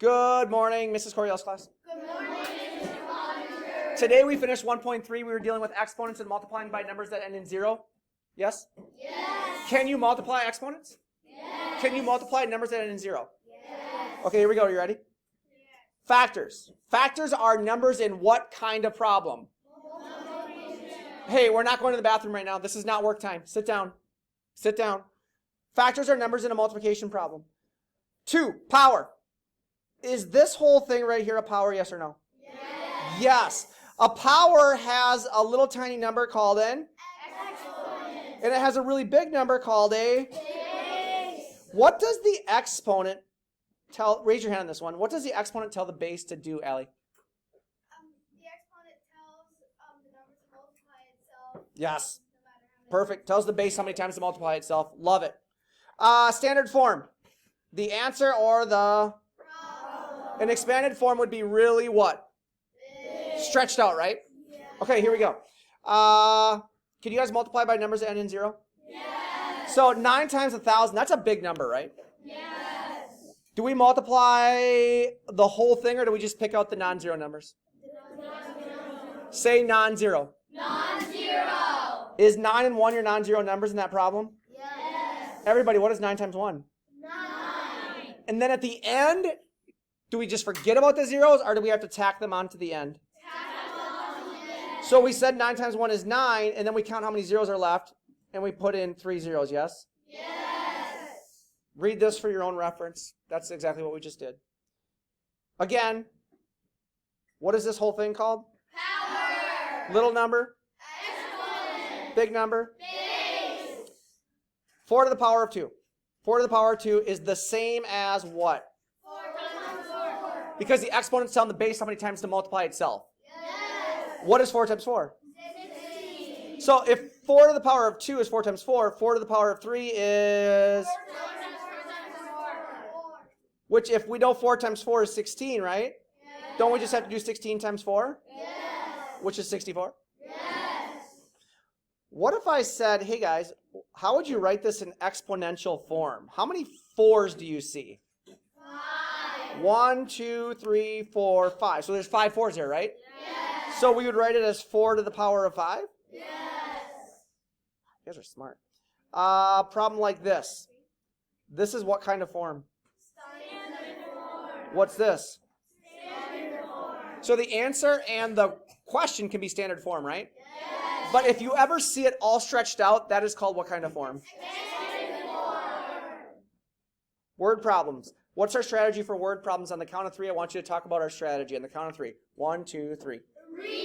Good morning, Mrs. Coryell's class. Good morning, Mr. Connor. Today we finished 1.3. We were dealing with exponents and multiplying by numbers that end in 0. Yes? Yes. Can you multiply exponents? Yes. Can you multiply numbers that end in 0? Yes. Okay, here we go. You ready? Yes. Factors. Factors are numbers in what kind of problem? Hey, we're not going to the bathroom right now. This is not work time. Sit down. Sit down. Factors are numbers in a multiplication problem. 2, power. Is this whole thing right here a power, yes or no? Yes. Yes. A power has a little tiny number called an Exponent. and it has a really big number called a Base. What does the exponent tell? Raise your hand on this one. What does the exponent tell the base to do, Allie? The exponent tells the number to multiply itself. Yes. No matter how many. Perfect. Tells the base how many times to multiply itself. Love it. Standard form. The answer or the... Problem. An expanded form would be really what? Big. Stretched out, right? Yeah. Okay, here we go. Can you guys multiply by numbers that end in 0? Yes. So 9 times 1,000, that's a big number, right? Yes. Do we multiply the whole thing or do we just pick out the non-zero numbers? Say non-zero. Non-zero. Is 9 and 1 your non-zero numbers in that problem? Yes. Everybody, what is 9 times 1? 9. And then at the end, do we just forget about the zeros or do we have to tack them onto the end? So we said 9 times 1 is 9, and then we count how many zeros are left, and we put in 3 zeros, yes? Yes. Read this for your own reference. That's exactly what we just did. Again, what is this whole thing called? Power. Little number? Exponent. Big number? Base. 4 to the power of 2. 4 to the power of 2 is the same as what? 4 times 4. Because the exponent's telling the base how many times to multiply itself. Yes. What is 4 times 4? 16. So if 4 to the power of 2 is 4 times 4, 4 to the power of 3 is... 4 times 4. Which if we know 4 times 4 is 16, right? Yes. Don't we just have to do 16 times 4? Yes. Which is 64? Yes. What if I said, hey guys, how would you write this in exponential form? How many 4s do you see? 5. 1, 2, 3, 4, 5. So there's 5 4s here, right? Yes. So we would write it as 4 to the power of 5? Yes. You guys are smart. Problem like this. This is what kind of form? Standard form. What's this? Standard form. So the answer and the question can be standard form, right? Yes. But if you ever see it all stretched out, that is called what kind of form? Standard form. Word problems. What's our strategy for word problems? On the count of 3, I want you to talk about our strategy. On the count of 3. 1, 2, 3. Read.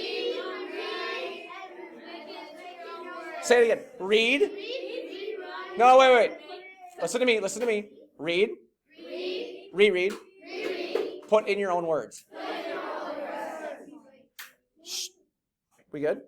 Say it again. Read. Read. No, wait. Listen to me. Listen to me. Read. Read. Reread. Reread. Put in your own words. Put your own words. Shh. We good?